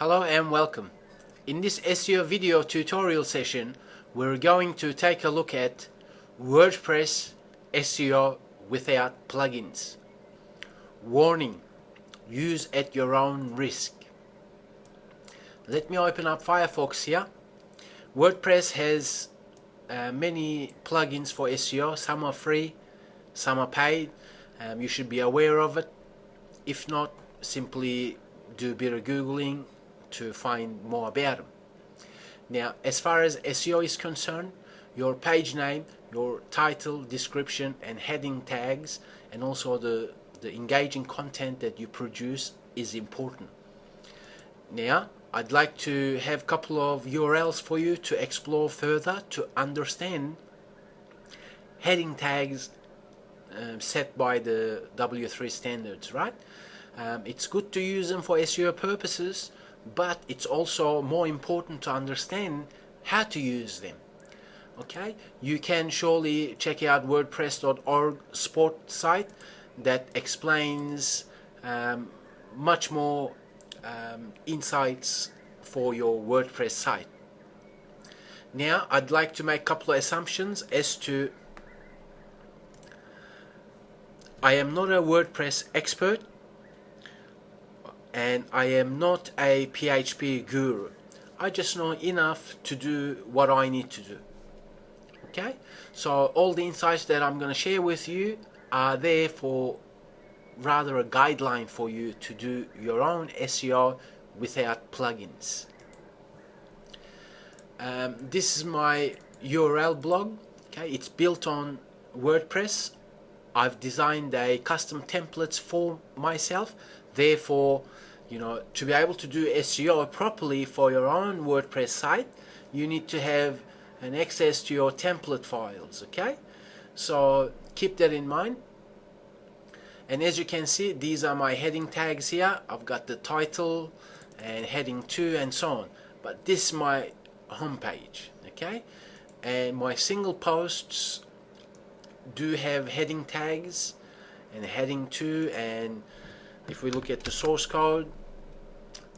Hello and welcome. In this SEO video tutorial session, we're going to take a look at WordPress SEO without plugins. Warning: use at your own risk. Let me open up Firefox here. WordPress has many plugins for SEO. Some are free, some are paid. You should be aware of it. If not, simply do a bit of Googling to find more about them. Now, as far as SEO is concerned, your page name, your title, description and heading tags, and also the engaging content that you produce is important. Now, I'd like to have a couple of URLs for you to explore further to understand heading tags set by the W3 standards, right? It's good to use them for SEO purposes, but it's also more important to understand how to use them. Okay, you can surely check out wordpress.org sport site that explains much more insights for your WordPress site. Now, I'd like to make a couple of assumptions as to I am not a WordPress expert and I am not a PHP guru. I just know enough to do what I need to do. Okay, so all the insights that I'm going to share with you are there for rather a guideline for you to do your own SEO without plugins. This is my URL blog. Okay, it's built on WordPress. I've designed a custom templates for myself. Therefore, to be able to do SEO properly for your own WordPress site, you need to have an access to your template files. Okay, so keep that in mind. And as you can see, these are my heading tags here. I've got the title and heading 2 and so on. But this is my home page. Okay, and my single posts do have heading tags and heading 2, and if we look at the source code,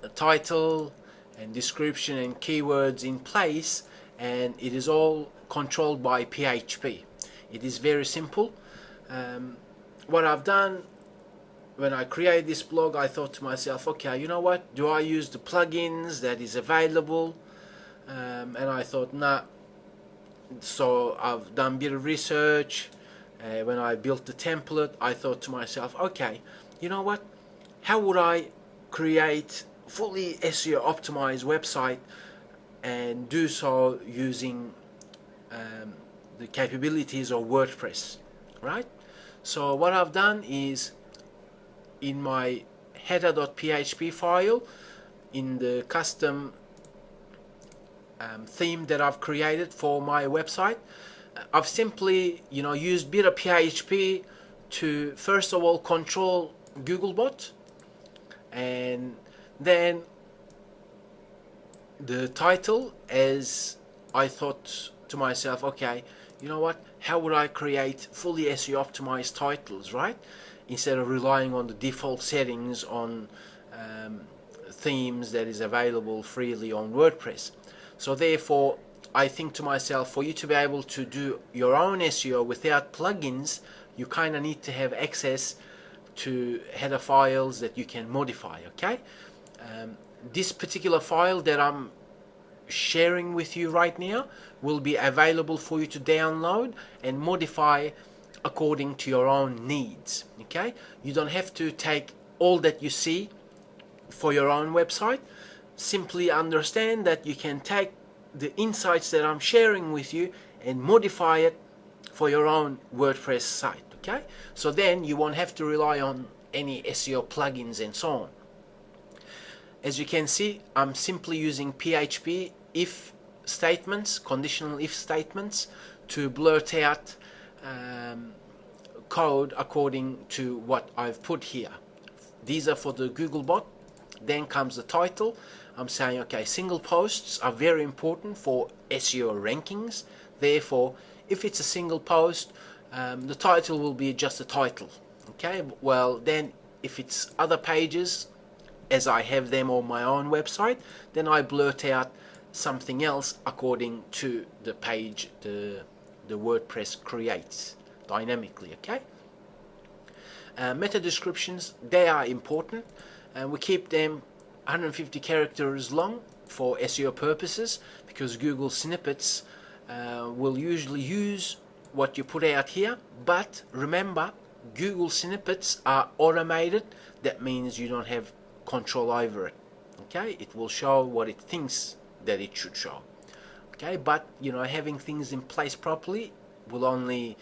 the title and description and keywords in place, and it is all controlled by PHP. It is very simple. What I've done when I created this blog, I thought to myself, okay, you know what, do I use the plugins that is available? And I thought, nah. So I've done a bit of research. When I built the template, I thought to myself, okay, you know what, how would I create fully SEO optimized website and do so using the capabilities of WordPress, right? So what I've done is, in my header.php file, in the custom theme that I've created for my website, I've simply used a bit of PHP to first of all control Googlebot, and then the title, as I thought to myself, okay, you know what, how would I create fully SEO optimized titles, right? Instead of relying on the default settings on themes that is available freely on WordPress. So therefore, I think to myself, for you to be able to do your own SEO without plugins, you kind of need to have access to header files that you can modify. Okay, this particular file that I'm sharing with you right now will be available for you to download and modify according to your own needs. Okay, you don't have to take all that you see for your own website. Simply understand that you can take the insights that I'm sharing with you and modify it for your own WordPress site. Okay, so then you won't have to rely on any SEO plugins and so on. As you can see, I'm simply using PHP if statements, conditional if statements, to blurt out code according to what I've put here. These are for the Googlebot. Then comes the title. I'm saying, okay, single posts are very important for SEO rankings. Therefore, if it's a single post, the title will be just a title. Okay, well then if it's other pages, as I have them on my own website, then I blurt out something else according to the page the WordPress creates dynamically. Okay. Meta descriptions, they are important, and we keep them 150 characters long for SEO purposes, because Google snippets will usually use what you put out here. But remember, Google snippets are automated. That means you don't have control over it. Okay, it will show what it thinks that it should show. Okay, but having things in place properly will only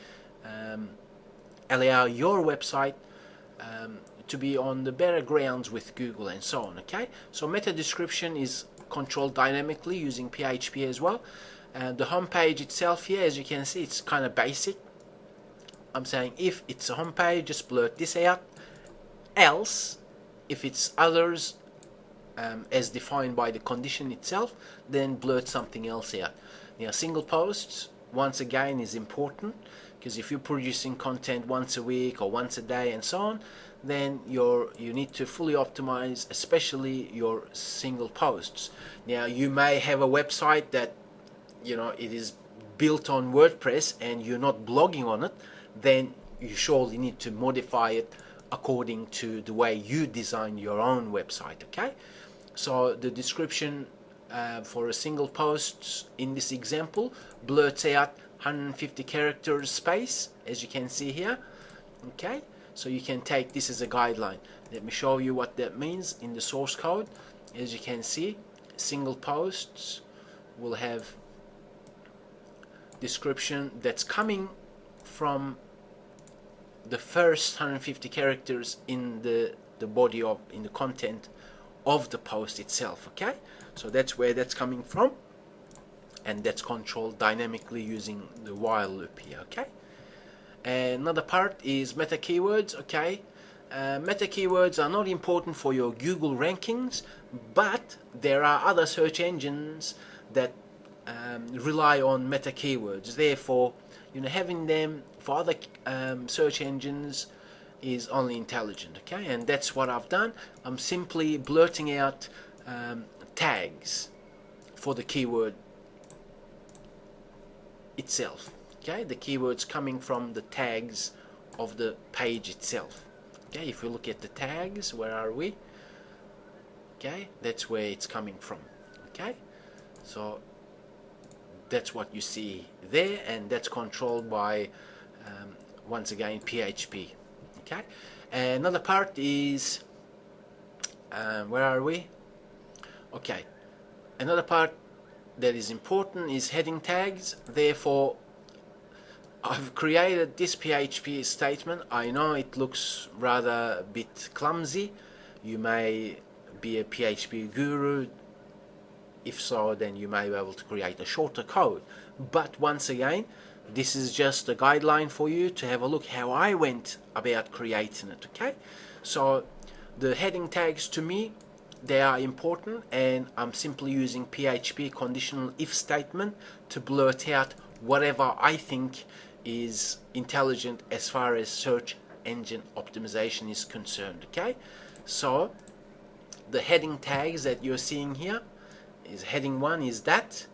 allow your website to be on the better grounds with Google and so on. Okay, so meta description is controlled dynamically using PHP as well. The home page itself here, as you can see, it's kind of basic. I'm saying if it's a home page, just blurt this out. Else, if it's others as defined by the condition itself, then blurt something else out. Single posts, once again, is important, because if you're producing content once a week or once a day and so on, then you need to fully optimize, especially your single posts. Now, you may have a website that it is built on WordPress and you're not blogging on it, then you surely need to modify it according to the way you design your own website. Okay, so the description for a single post in this example blurts out 150 characters space, as you can see here. Okay, so you can take this as a guideline. Let me show you what that means in the source code. As you can see, single posts will have description that's coming from the first 150 characters in the body in the content of the post itself. Okay, so that's where that's coming from, and that's controlled dynamically using the while loop here. Okay, and another part is meta keywords. Okay, meta keywords are not important for your Google rankings, but there are other search engines that rely on meta keywords. Therefore, having them for other search engines is only intelligent. Okay, and that's what I've done. I'm simply blurting out tags for the keyword itself. Okay, the keywords coming from the tags of the page itself. Okay, if we look at the tags, where are we? Okay, that's where it's coming from. Okay, so that's what you see there, and that's controlled by once again PHP. Okay, and another part is where are we? Okay, another part that is important is heading tags. Therefore, I've created this PHP statement. I know it looks rather a bit clumsy. You may be a PHP guru. If so, then you may be able to create a shorter code. But once again, this is just a guideline for you to have a look how I went about creating it. Okay, so the heading tags, to me, they are important, and I'm simply using PHP conditional if statement to blurt out whatever I think is intelligent as far as search engine optimization is concerned. Okay, so the heading tags that you're seeing here is heading 1 is that.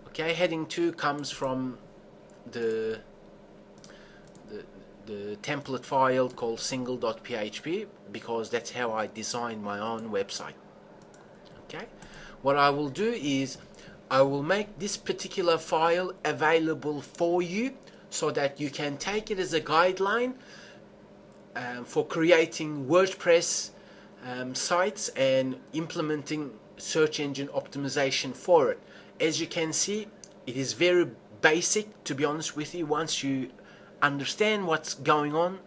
Okay, heading 2 comes from the template file called single.php, because that's how I designed my own website. Okay, what I will do is I will make this particular file available for you so that you can take it as a guideline for creating WordPress sites and implementing search engine optimization for it. As you can see, it is very basic, to be honest with you. Once you understand what's going on,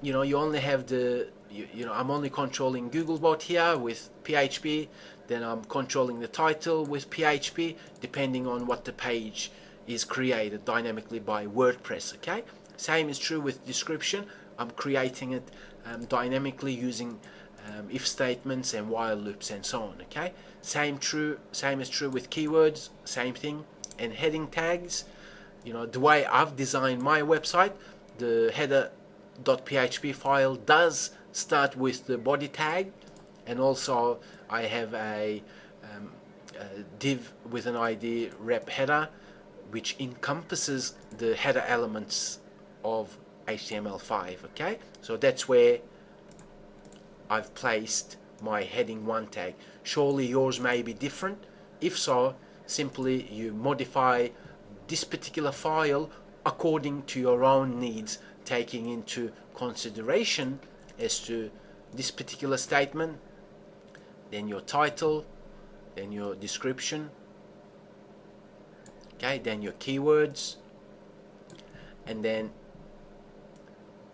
you only have I'm only controlling Googlebot here with PHP, then I'm controlling the title with PHP, depending on what the page is created dynamically by WordPress. Okay, same is true with description. I'm creating it dynamically using if statements and while loops and so on. Okay, same is true with keywords, same thing. And heading tags, the way I've designed my website, the header.php file does start with the body tag and also I have a div with an ID rep header which encompasses the header elements of HTML5. Okay, so that's where I've placed my heading 1 tag. Surely yours may be different. If so, simply you modify this particular file according to your own needs, taking into consideration as to this particular statement, then your title, then your description, okay, then your keywords, and then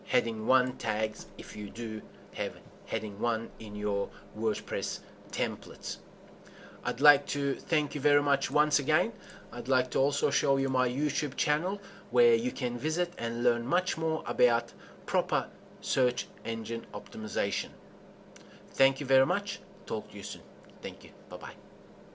heading 1 tags if you do have heading 1 in your WordPress templates. I'd like to thank you very much once again. I'd like to also show you my YouTube channel where you can visit and learn much more about proper search engine optimization. Thank you very much. Talk to you soon. Thank you. Bye-bye.